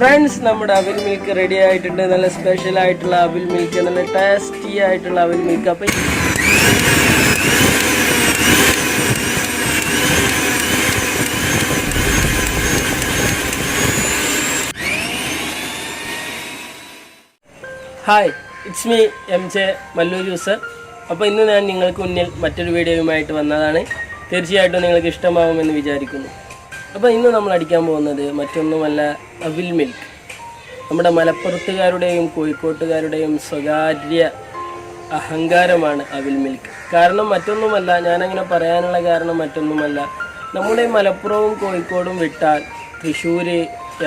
Friends, നമ്മുടെ അവിൽ milk ready ആയിട്ടുണ്ട്. നല്ല സ്പെഷ്യൽ ആയിട്ടുള്ള അവിൽ മിൽക്ക്, നല്ല ടേസ്റ്റി ആയിട്ടുള്ള അവിൽ മിൽക്ക്. അപ്പം hi, it's me MJ Mallur user. അപ്പോൾ ഇന്ന് ഞാൻ നിങ്ങൾക്ക് മുന്നിൽ മറ്റൊരു വീഡിയോയുമായിട്ട് വന്നതാണ്. തീർച്ചയായിട്ടും നിങ്ങൾക്ക് ഇഷ്ടമാവുമെന്ന് വിചാരിക്കുന്നു. അപ്പോൾ ഇന്ന് നമ്മൾ അടിക്കാൻ പോകുന്നത് മറ്റൊന്നുമല്ല, അവിൽ മിൽക്ക്. നമ്മുടെ മലപ്പുറത്തുകാരുടെയും കോഴിക്കോട്ടുകാരുടെയും സ്വകാര്യ അഹങ്കാരമാണ് അവിൽ മിൽക്ക്. കാരണം മറ്റൊന്നുമല്ല, ഞാനങ്ങനെ പറയാനുള്ള കാരണം മറ്റൊന്നുമല്ല, നമ്മുടെ മലപ്പുറവും കോഴിക്കോടും വിട്ടാൽ തൃശ്ശൂർ,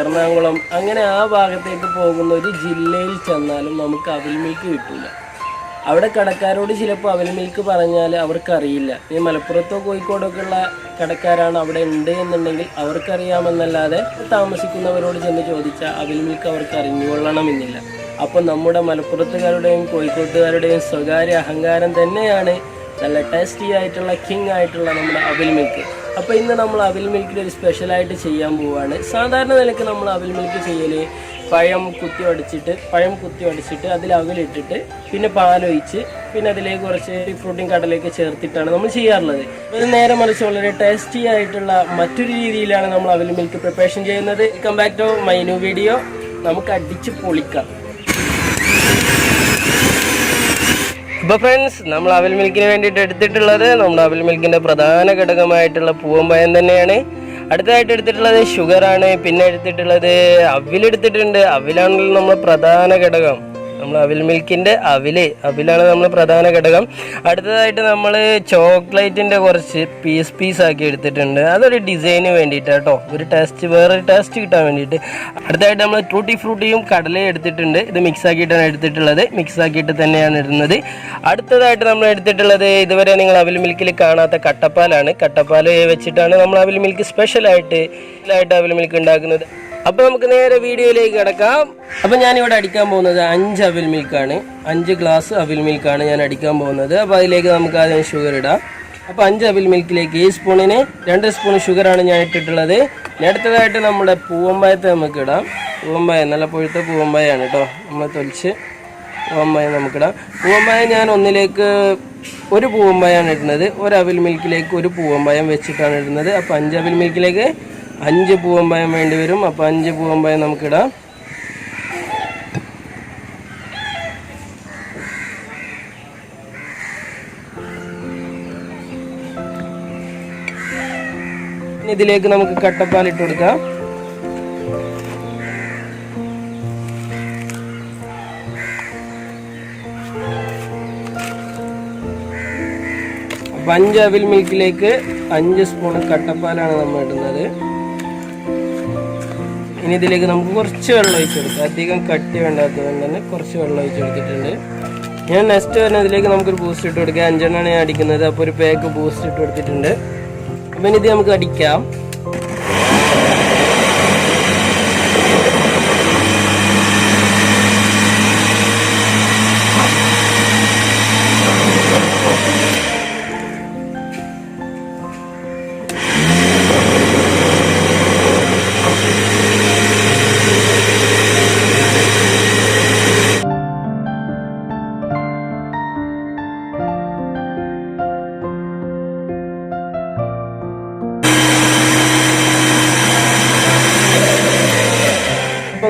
എറണാകുളം അങ്ങനെ ആ ഭാഗത്തേക്ക് പോകുന്ന ഒരു ജില്ലയിൽ ചെന്നാലും നമുക്ക് അവിൽ മിൽക്ക് കിട്ടില്ല. അവിടെ കടക്കാരോട് ചിലപ്പോൾ അവിൽ മിൽക്ക് പറഞ്ഞാൽ അവർക്കറിയില്ല. ഈ മലപ്പുറത്തോ കോഴിക്കോടൊക്കെ ഉള്ള കടക്കാരാണ് അവിടെ ഉണ്ട് എന്നുണ്ടെങ്കിൽ അവർക്കറിയാമെന്നല്ലാതെ താമസിക്കുന്നവരോട് ചെന്ന് ചോദിച്ചാൽ അവിൽ മിൽക്ക് അവർക്ക് അറിഞ്ഞുകൊള്ളണമെന്നില്ല. അപ്പം നമ്മുടെ മലപ്പുറത്തുകാരുടെയും കോഴിക്കോട്ടുകാരുടെയും സ്വകാര്യ അഹങ്കാരം തന്നെയാണ് നല്ല ടേസ്റ്റി ആയിട്ടുള്ള കിങ് ആയിട്ടുള്ള നമ്മുടെ അവിൽ മിൽക്ക്. അപ്പോൾ ഇന്ന് നമ്മൾ അവിൽ മിൽക്കിൽ ഒരു സ്പെഷ്യലായിട്ട് ചെയ്യാൻ പോവുകയാണ്. സാധാരണ നിലയ്ക്ക് നമ്മൾ അവിൽ മിൽക്ക് ചെയ്യൽ പഴം കുത്തി അടിച്ചിട്ട് അതിൽ അവിലിട്ടിട്ട് പിന്നെ പാലൊഴിച്ച് പിന്നെ അതിലേക്ക് കുറച്ച് ഫ്രൂട്ടും കടലയൊക്കെ ചേർത്തിട്ടാണ് നമ്മൾ ചെയ്യാറുള്ളത്. ഇത് നേരെ മറിച്ച് വളരെ ടേസ്റ്റി ആയിട്ടുള്ള മറ്റൊരു രീതിയിലാണ് നമ്മൾ അവിൽ മിൽക്ക് പ്രിപ്പറേഷൻ ചെയ്യുന്നത്. Welcome back to my new video. നമുക്ക് അടിച്ച് പൊളിക്കാം. അപ്പോൾ ഫ്രണ്ട്സ്, നമ്മൾ അവിൽ മിൽക്കിന് വേണ്ടിയിട്ട് എടുത്തിട്ടുള്ളത് നമ്മുടെ അവിൽ മിൽക്കിൻ്റെ പ്രധാന ഘടകമായിട്ടുള്ള പൂവമ്പഴം തന്നെയാണ്. അടുത്തതായിട്ട് എടുത്തിട്ടുള്ളത് ഷുഗറാണ്. പിന്നെ എടുത്തിട്ടുള്ളത് അവിലെടുത്തിട്ടുണ്ട്. അവിലാണല്ലോ നമ്മൾ പ്രധാന ഘടകം. നമ്മൾ അവിൽ മിൽക്കിൻ്റെ അവിലാണ് നമ്മൾ പ്രധാന ഘടകം. അടുത്തതായിട്ട് നമ്മൾ ചോക്ലേറ്റിൻ്റെ കുറച്ച് പീസാക്കി എടുത്തിട്ടുണ്ട്. അതൊരു ഡിസൈന് വേണ്ടിയിട്ട് കേട്ടോ, വേറൊരു ടേസ്റ്റ് കിട്ടാൻ വേണ്ടിയിട്ട്. അടുത്തതായിട്ട് നമ്മൾ ടൂട്ടി ഫ്രൂട്ടിയും കടലയും എടുത്തിട്ടുണ്ട്. ഇത് മിക്സ് ആക്കിയിട്ടാണ് എടുത്തിട്ടുള്ളത്. മിക്സ് ആക്കിയിട്ട് തന്നെയാണ് ഇടുന്നത്. അടുത്തതായിട്ട് നമ്മൾ എടുത്തിട്ടുള്ളത് ഇതുവരെ നിങ്ങൾ അവിൽ മിൽക്കിൽ കാണാത്ത കട്ടപ്പാലാണ്. കട്ടപ്പാൽ വെച്ചിട്ടാണ് നമ്മൾ അവിൽ മിൽക്ക് സ്പെഷ്യലായിട്ട് അവിൽ മിൽക്ക് ഉണ്ടാക്കുന്നത്. അപ്പോൾ നമുക്ക് നേരെ വീഡിയോയിലേക്ക് കിടക്കാം. അപ്പോൾ ഞാനിവിടെ അടിക്കാൻ പോകുന്നത് 5 അവിൽ മിൽക്കാണ്. 5 ഗ്ലാസ് അവിൽ മിൽക്കാണ് ഞാൻ അടിക്കാൻ പോകുന്നത്. അപ്പോൾ അതിലേക്ക് നമുക്ക് ആദ്യം ഷുഗർ ഇടാം. അപ്പോൾ 5 അവിൽ മിൽക്കിലേക്ക് ഈ സ്പൂണിന് 2 സ്പൂൺ ഷുഗറാണ് ഞാൻ ഇട്ടിട്ടുള്ളത്. അടുത്തതായിട്ട് നമ്മുടെ പൂവമ്പഴത്തെ നമുക്ക് ഇടാം. പൂവമ്പഴം നല്ല പൊഴുത്ത പൂവമ്പഴമാണ് കേട്ടോ. നമ്മൾ തൊലിച്ച് പൂവമ്പഴം നമുക്കിടാം. പൂവമ്പഴം ഞാൻ ഒന്നിലേക്ക് 1 പൂവമ്പഴമാണ് ഇടുന്നത്. 1 അവിൽ മിൽക്കിലേക്ക് 1 പൂവമ്പഴം വെച്ചിട്ടാണ് ഇടുന്നത്. അപ്പോൾ 5 അവിൽ മിൽക്കിലേക്ക് 5 പൂവമ്പഴം വേണ്ടി വരും. അപ്പോൾ 5 പൂവമ്പഴം നമുക്കിടാം. ഇതിലേക്ക് നമുക്ക് കട്ടപ്പാൽ ഇട്ട് കൊടുക്കാം. അപ്പം 5 അവിൽ മിൽക്കിലേക്ക് 5 സ്പൂൺ കട്ടപ്പാലാണ് നമ്മൾ ഇടുന്നത്. ഇനി ഇതിലേക്ക് നമുക്ക് കുറച്ച് വെള്ളം ഒഴിച്ച് കൊടുക്കാം. അധികം കട്ടി വേണ്ടാത്തതുകൊണ്ട് തന്നെ കുറച്ച് വെള്ളം ഒഴിച്ച് കൊടുത്തിട്ടുണ്ട്. ഞാൻ നെക്സ്റ്റ് വരുന്ന ഇതിലേക്ക് നമുക്കൊരു ബൂസ്റ്റ് ഇട്ട് കൊടുക്കാം. 5 എണ്ണമാണ് ഞാൻ അടിക്കുന്നത്. അപ്പോൾ ഒരു പാക്ക് ബൂസ്റ്റ് ഇട്ട് കൊടുത്തിട്ടുണ്ട്. അപ്പം ഇത് നമുക്ക് അടിക്കാം.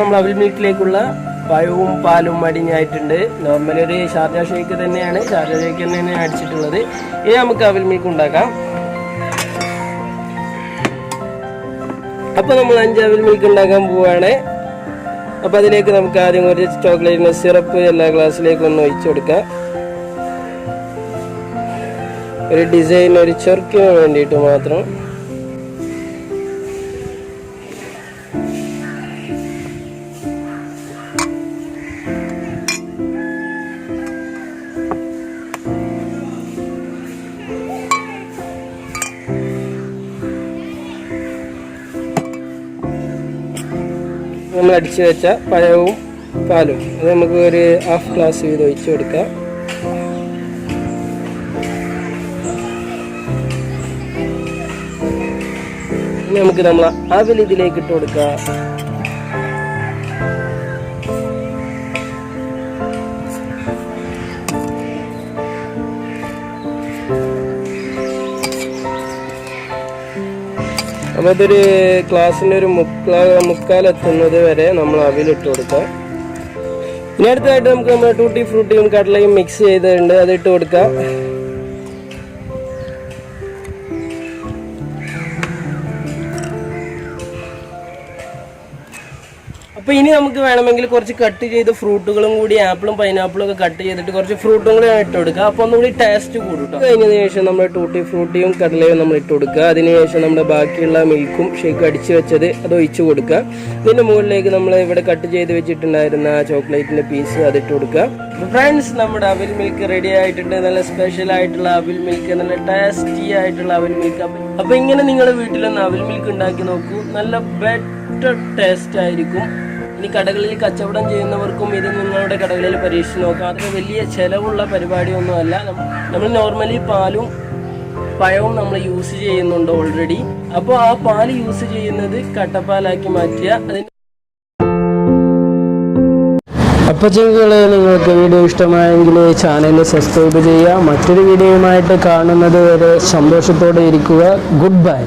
നമ്മൾ അവിൽ മിൽക്കിലേക്കുള്ള പഴവും പാലും അടിഞ്ഞായിട്ടുണ്ട്. നോർമലി ഒരു ഷാർജ ഷേക്ക് തന്നെയാണ്. ഷാർജ ഷേക്ക് തന്നെയാണ് അടിച്ചിട്ടുള്ളത്. ഇനി നമുക്ക് അവിൽ മിൽക്ക് ഉണ്ടാക്കാം. അപ്പോൾ നമ്മൾ 5 അവിൽ മിൽക്ക് ഉണ്ടാക്കാൻ പോവുകയാണ്. അപ്പോൾ അതിലേക്ക് നമുക്ക് ആദ്യം കുറച്ച് ചോക്ലേറ്റിൻ്റെ സിറപ്പ് എല്ലാ ഗ്ലാസ്സിലേക്കും ഒന്ന് ഒഴിച്ചു കൊടുക്കാം. ഒരു ഡിസൈൻ, ഒരു ചെറുക്കിന് വേണ്ടിയിട്ട് മാത്രം. നമ്മൾ അടിച്ചു വെച്ച പഴവും പാലും അത് നമുക്ക് ഒരു 1/2 ഗ്ലാസ് വീതം ഒഴിച്ചു കൊടുക്കാം. ഇനി നമുക്ക് നമ്മൾ അവിൽ ഇതിലേക്ക് ഇട്ട് കൊടുക്കാം. അപ്പോൾ ഇതൊരു ഗ്ലാസിൻ്റെ ഒരു മുക്കാലെത്തുന്നത് വരെ നമ്മൾ അവിലിട്ട് കൊടുക്കാം. ഇനി അടുത്തായിട്ട് നമുക്ക് നമ്മുടെ ടൂട്ടി ഫ്രൂട്ടിയും കടലയും മിക്സ് ചെയ്തിട്ടുണ്ട്, അത് ഇട്ട് കൊടുക്കാം. അപ്പോൾ ഇനി നമുക്ക് വേണമെങ്കിൽ കുറച്ച് കട്ട് ചെയ്ത് ഫ്രൂട്ടുകളും കൂടി, ആപ്പിളും പൈനാപ്പിളും ഒക്കെ കട്ട് ചെയ്തിട്ട് കുറച്ച് ഫ്രൂട്ടും കൂടി ഇട്ട് കൊടുക്കുക. അപ്പോൾ ഒന്നുകൂടി ടേസ്റ്റ് കൂടും കേട്ടോ. കഴിഞ്ഞതിന് ശേഷം നമ്മുടെ ടൂട്ടി ഫ്രൂട്ടിയും കടലയും നമ്മൾ ഇട്ട് കൊടുക്കുക. അതിനുശേഷം നമ്മുടെ ബാക്കിയുള്ള മിൽക്കും ഷേക്കും അടിച്ചു വെച്ചത് അത് ഒഴിച്ചു കൊടുക്കുക. ഇതിൻ്റെ മുകളിലേക്ക് നമ്മൾ ഇവിടെ കട്ട് ചെയ്ത് വെച്ചിട്ടുണ്ടായിരുന്ന ചോക്ലേറ്റിൻ്റെ പീസ് അതിട്ട് കൊടുക്കുക. ഫ്രണ്ട്സ്, നമ്മുടെ അവിൽ മിൽക്ക് റെഡി ആയിട്ടുണ്ട്. നല്ല സ്പെഷ്യൽ ആയിട്ടുള്ള അവിൽ മിൽക്ക്, നല്ല ടേസ്റ്റി ആയിട്ടുള്ള അവിൽ മിൽക്ക്. അപ്പോൾ ഇങ്ങനെ നിങ്ങൾ വീട്ടിലൊന്ന് അവിൽ മിൽക്ക് ഉണ്ടാക്കി നോക്കൂ, നല്ല ബെറ്റർ ടേസ്റ്റ് ആയിരിക്കും. ഇനി കടകളിൽ കച്ചവടം ചെയ്യുന്നവർക്കും ഇത് നിങ്ങളുടെ കടകളിൽ പരീക്ഷിച്ച് നോക്കാം. അതിന് വലിയ ചിലവുള്ള പരിപാടിയൊന്നുമല്ല. നമ്മൾ നോർമലി പാലും പഴവും നമ്മൾ യൂസ് ചെയ്യുന്നുണ്ട് ഓൾറെഡി. അപ്പോൾ ആ പാല് യൂസ് ചെയ്യുന്നത് കട്ടപ്പാലാക്കി മാറ്റുക. അപ്പോൾ ചെറുകളെ, നിങ്ങൾക്ക് വീഡിയോ ഇഷ്ടമായെങ്കിൽ ചാനൽ സബ്സ്ക്രൈബ് ചെയ്യുക. മറ്റൊരു വീഡിയോയുമായിട്ട് കാണുന്നത് വരെ സന്തോഷത്തോടെ ഇരിക്കുക. Good bye.